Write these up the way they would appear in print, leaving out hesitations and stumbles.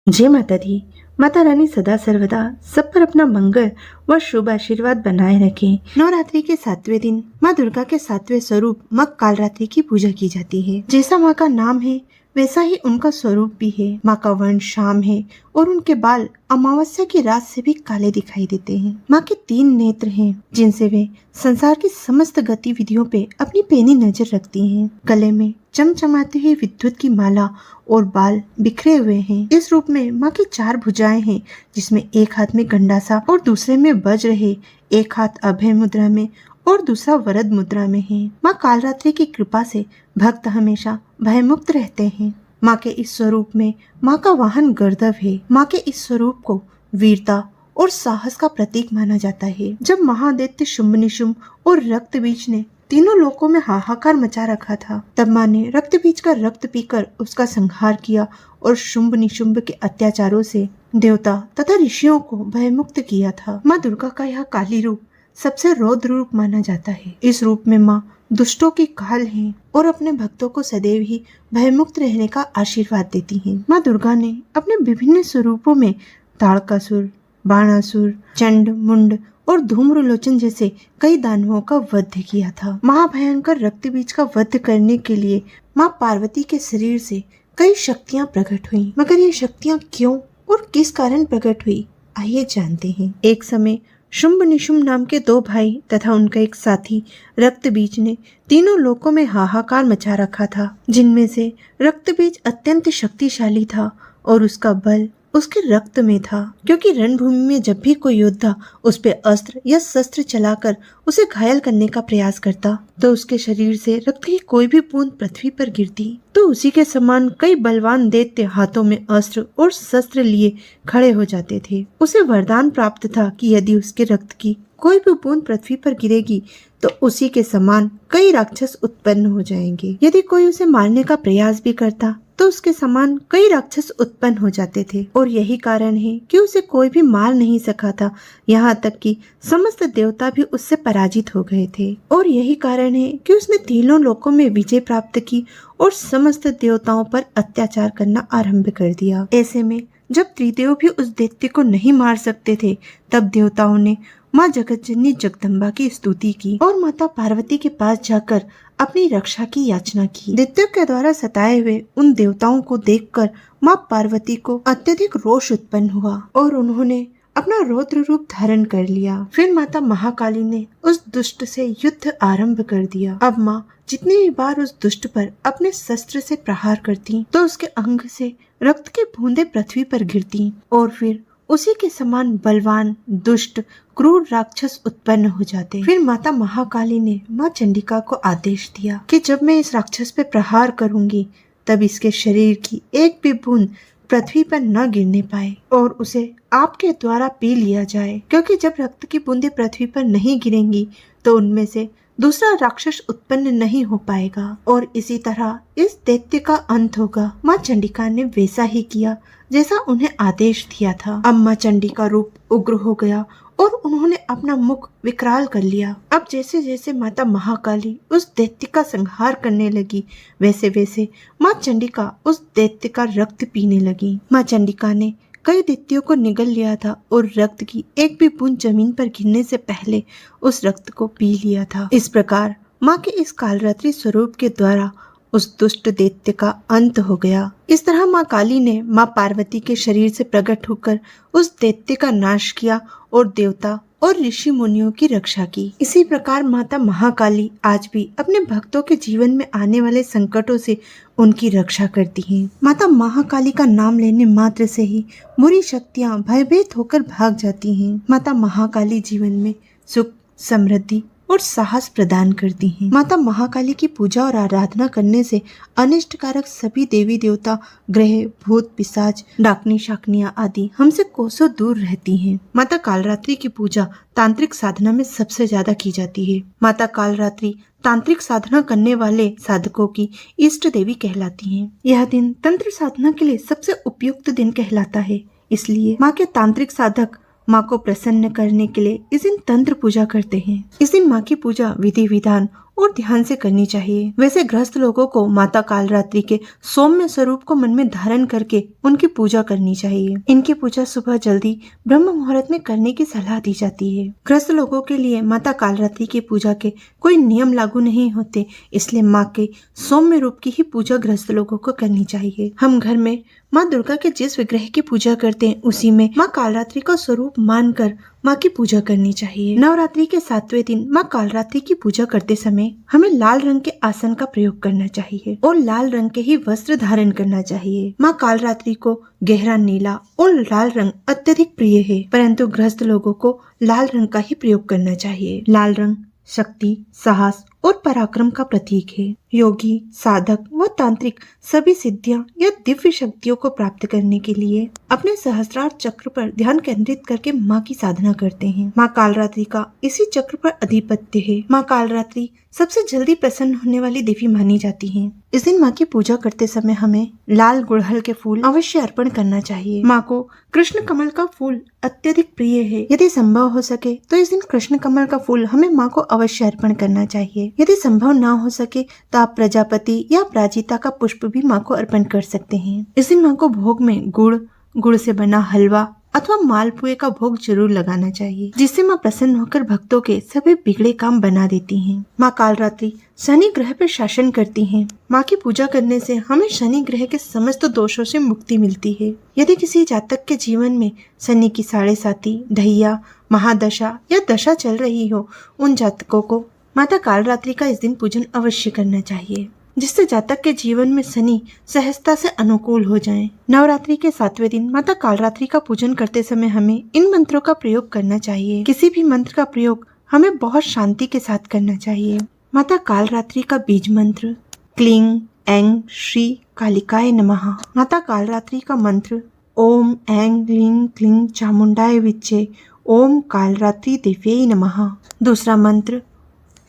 जय माता दी। माता रानी सदा सर्वदा सब पर अपना मंगल व शुभ आशीर्वाद बनाए रखे। नवरात्रि के 7वें दिन माँ दुर्गा के 7वें स्वरूप माँ कालरात्रि की पूजा की जाती है। जैसा माँ का नाम है वैसा ही उनका स्वरूप भी है। माँ का वर्ण श्याम है और उनके बाल अमावस्या की रात से भी काले दिखाई देते हैं। माँ के 3 नेत्र हैं जिनसे वे संसार की समस्त गतिविधियों पे अपनी पैनी नजर रखती हैं। गले में चमचमाती हुई विद्युत की माला और बाल बिखरे हुए हैं। इस रूप में माँ की 4 भुजाएं हैं जिसमें एक हाथ में गंडासा और दूसरे में वज्र है। एक हाथ अभय मुद्रा में और दूसरा वरद मुद्रा में है। माँ कालरात्रि की कृपा से भक्त हमेशा भयमुक्त रहते हैं। माँ के इस स्वरूप में माँ का वाहन गर्दभ है। माँ के इस स्वरूप को वीरता और साहस का प्रतीक माना जाता है। जब महादैत्य शुंभ निशुंभ और रक्तबीज ने तीनों लोकों में हाहाकार मचा रखा था, तब माँ ने रक्तबीज का रक्त पीकर उसका संहार किया और शुंभ निशुंभ के अत्याचारों से देवता तथा ऋषियों को भयमुक्त किया था। माँ दुर्गा का यह काली रूप सबसे रौद्र रूप माना जाता है। इस रूप में माँ दुष्टों की काल है और अपने भक्तों को सदैव ही भयमुक्त रहने का आशीर्वाद देती है। माँ दुर्गा ने अपने विभिन्न स्वरूपों में ताड़कासुर, बाणासुर, चंड, मुंड और धूम्रलोचन जैसे कई दानवों का वध किया था। महाभयंकर रक्तबीज का वध करने के लिए माँ पार्वती के शरीर से कई शक्तियाँ प्रकट हुई, मगर ये शक्तियाँ क्यों और किस कारण प्रकट हुई, आइए जानते हैं। एक समय शुंभ निशुंभ नाम के 2 भाई तथा उनका एक साथी रक्तबीज ने तीनों लोकों में हाहाकार मचा रखा था, जिनमें से रक्तबीज अत्यंत शक्तिशाली था और उसका बल उसके रक्त में था, क्योंकि रणभूमि में जब भी कोई योद्धा उस पे अस्त्र या शस्त्र चलाकर उसे घायल करने का प्रयास करता तो उसके शरीर से रक्त की कोई भी बूंद पृथ्वी पर गिरती तो उसी के समान कई बलवान दैत्य हाथों में अस्त्र और शस्त्र लिए खड़े हो जाते थे। उसे वरदान प्राप्त था कि यदि उसके रक्त की कोई भी बूंद पृथ्वी पर गिरेगी तो उसी के समान कई राक्षस उत्पन्न हो जाएंगे। यदि कोई उसे मारने का प्रयास भी करता तो उसके समान कई राक्षस उत्पन्न हो जाते थे और यही कारण है कि उसे कोई भी मार नहीं सका था। यहाँ तक कि समस्त देवता भी उससे पराजित हो गए थे और यही कारण है कि उसने तीनों लोकों में विजय प्राप्त की और समस्त देवताओं पर अत्याचार करना आरंभ कर दिया। ऐसे में जब त्रिदेव भी उस दैत्य को नहीं मार सकते थे तब देवताओं ने माँ जगतजननी जगदम्बा की स्तुति की और माता पार्वती के पास जाकर अपनी रक्षा की याचना की। दैत्यों के द्वारा सताए हुए उन देवताओं को देखकर माँ पार्वती को अत्यधिक रोष उत्पन्न हुआ और उन्होंने अपना रौद्र रूप धारण कर लिया। फिर माता महाकाली ने उस दुष्ट से युद्ध आरंभ कर दिया। अब माँ जितनी भी बार उस दुष्ट पर अपने शस्त्र से प्रहार करती तो उसके अंग से रक्त की बूंदें पृथ्वी पर गिरती और फिर उसी के समान बलवान, दुष्ट, क्रूर राक्षस उत्पन्न हो जाते। फिर माता महाकाली ने माँ चंडिका को आदेश दिया कि जब मैं इस राक्षस पे प्रहार करूंगी तब इसके शरीर की एक भी बूंद पृथ्वी पर न गिरने पाए और उसे आपके द्वारा पी लिया जाए, क्योंकि जब रक्त की बूंदें पृथ्वी पर नहीं गिरेंगी तो उनमें से दूसरा राक्षस उत्पन्न नहीं हो पाएगा और इसी तरह इस दैत्य का अंत होगा। माँ चंडिका ने वैसा ही किया जैसा उन्हें आदेश दिया था। अब माँ चंडिका रूप उग्र हो गया और उन्होंने अपना मुख विकराल कर लिया। अब जैसे जैसे माता महाकाली उस दैत्य का संहार करने लगी वैसे वैसे माँ चंडिका उस दैत्य का रक्त पीने लगी। माँ चंडिका ने कई दैत्यों को निगल लिया था और रक्त की एक भी बूंद जमीन पर गिरने से पहले उस रक्त को पी लिया था। इस प्रकार माँ के इस कालरात्रि स्वरूप के द्वारा उस दुष्ट दैत्य का अंत हो गया। इस तरह माँ काली ने माँ पार्वती के शरीर से प्रकट होकर उस दैत्य का नाश किया और देवता और ऋषि मुनियों की रक्षा की। इसी प्रकार माता महाकाली आज भी अपने भक्तों के जीवन में आने वाले संकटों से उनकी रक्षा करती हैं। माता महाकाली का नाम लेने मात्र से ही बुरी शक्तियाँ भयभीत होकर भाग जाती हैं। माता महाकाली जीवन में सुख, समृद्धि और साहस प्रदान करती हैं। माता महाकाली की पूजा और आराधना करने से अनिष्टकारक सभी देवी देवता, ग्रह, भूत, पिशाच, डाकनी, शाकनियाँ आदि हमसे कोसों दूर रहती हैं। माता कालरात्रि की पूजा तांत्रिक साधना में सबसे ज्यादा की जाती है। माता कालरात्रि तांत्रिक साधना करने वाले साधकों की इष्ट देवी कहलाती हैं। यह दिन तंत्र साधना के लिए सबसे उपयुक्त दिन कहलाता है, इसलिए माँ के तांत्रिक साधक माँ को प्रसन्न करने के लिए इस दिन तंत्र पूजा करते हैं। इस दिन माँ की पूजा विधि विधान और ध्यान से करनी चाहिए। वैसे गृहस्थ लोगों को माता कालरात्रि के सौम्य स्वरूप को मन में धारण करके उनकी पूजा करनी चाहिए। इनकी पूजा सुबह जल्दी ब्रह्म मुहूर्त में करने की सलाह दी जाती है। गृहस्थ लोगों के लिए माता कालरात्रि की पूजा के कोई नियम लागू नहीं होते, इसलिए माँ के सौम्य रूप की ही पूजा गृहस्थ लोगों को करनी चाहिए। हम घर में माँ दुर्गा के जिस विग्रह की पूजा करते हैं उसी में माँ कालरात्रि का स्वरूप मानकर माँ की पूजा करनी चाहिए। नवरात्रि के 7वें दिन माँ कालरात्रि की पूजा करते समय हमें लाल रंग के आसन का प्रयोग करना चाहिए और लाल रंग के ही वस्त्र धारण करना चाहिए। माँ कालरात्रि को गहरा नीला और लाल रंग अत्यधिक प्रिय है, परंतु गृहस्थ लोगों को लाल रंग का ही प्रयोग करना चाहिए। लाल रंग शक्ति, साहस और पराक्रम का प्रतीक है। योगी, साधक व तांत्रिक सभी सिद्धियां या दिव्य शक्तियों को प्राप्त करने के लिए अपने सहस्त्रार चक्र पर ध्यान केंद्रित करके माँ की साधना करते हैं। माँ कालरात्रि का इसी चक्र पर अधिपत्य है। माँ कालरात्रि सबसे जल्दी प्रसन्न होने वाली देवी मानी जाती है। इस दिन माँ की पूजा करते समय हमें लाल गुड़हल के फूल अवश्य अर्पण करना चाहिए। माँ को कृष्ण कमल का फूल अत्यधिक प्रिय है। यदि संभव हो सके तो इस दिन कृष्ण कमल का फूल हमें माँ को अवश्य अर्पण करना चाहिए। यदि संभव ना हो सके तो आप प्रजापति या अपराजिता का पुष्प भी माँ को अर्पण कर सकते हैं। इस दिन माँ को भोग में गुड़ से बना हलवा अथवा मालपुए का भोग जरूर लगाना चाहिए, जिससे माँ प्रसन्न होकर भक्तों के सभी बिगड़े काम बना देती हैं। माँ कालरात्रि शनि ग्रह पर शासन करती हैं। माँ की पूजा करने से हमें शनि ग्रह के समस्त दोषों से मुक्ति मिलती है। यदि किसी जातक के जीवन में शनि की 7.5, ढैया, महादशा या दशा चल रही हो, उन जातकों को माता कालरात्रि का इस दिन पूजन अवश्य करना चाहिए, जिससे जातक के जीवन में शनि सहजता से अनुकूल हो जाए। नवरात्रि के 7वें दिन माता कालरात्रि का पूजन करते समय हमें इन मंत्रों का प्रयोग करना चाहिए। किसी भी मंत्र का प्रयोग हमें बहुत शांति के साथ करना चाहिए। माता कालरात्रि का बीज मंत्र क्लीं ऐं श्री कालिकाय नमः। माता कालरात्रि का मंत्र ओम ऐं ग्लीं क्लीं चामुंडाय विच्चे ओम कालरात्रि देव्यै नमः। दूसरा मंत्र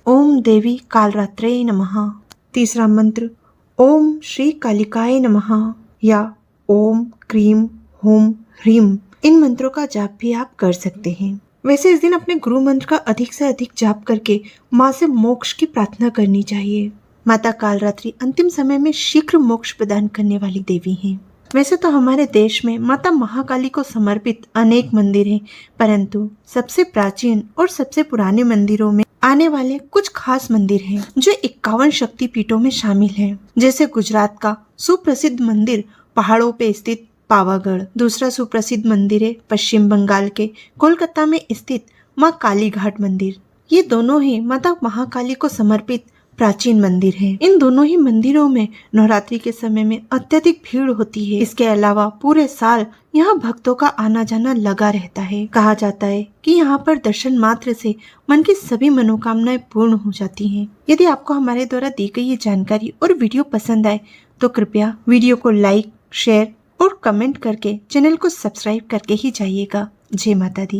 ओम देवी कालरात्रे नमः। तीसरा मंत्र ओम श्री कालिकाय नमः या ओम क्रीम होम ह्रीम। इन मंत्रों का जाप भी आप कर सकते हैं। वैसे इस दिन अपने गुरु मंत्र का अधिक से अधिक जाप करके माँ से मोक्ष की प्रार्थना करनी चाहिए। माता कालरात्रि अंतिम समय में शीघ्र मोक्ष प्रदान करने वाली देवी हैं। वैसे तो हमारे देश में माता महाकाली को समर्पित अनेक मंदिर हैं, परंतु सबसे प्राचीन और सबसे पुराने मंदिरों में आने वाले कुछ खास मंदिर हैं जो 51 शक्तिपीठों में शामिल हैं। जैसे गुजरात का सुप्रसिद्ध मंदिर पहाड़ों पे स्थित पावागढ़। दूसरा सुप्रसिद्ध मंदिर है पश्चिम बंगाल के कोलकाता में स्थित माँ काली घाट मंदिर। ये दोनों ही माता महाकाली को समर्पित प्राचीन मंदिर हैं। इन दोनों ही मंदिरों में नवरात्रि के समय में अत्यधिक भीड़ होती है। इसके अलावा पूरे साल यहाँ भक्तों का आना जाना लगा रहता है। कहा जाता है कि यहाँ पर दर्शन मात्र से मन की सभी मनोकामनाएं पूर्ण हो जाती हैं। यदि आपको हमारे द्वारा दी गई ये जानकारी और वीडियो पसंद आए तो कृपया वीडियो को लाइक, शेयर और कमेंट करके चैनल को सब्सक्राइब करके ही जाइएगा। जय माता दी।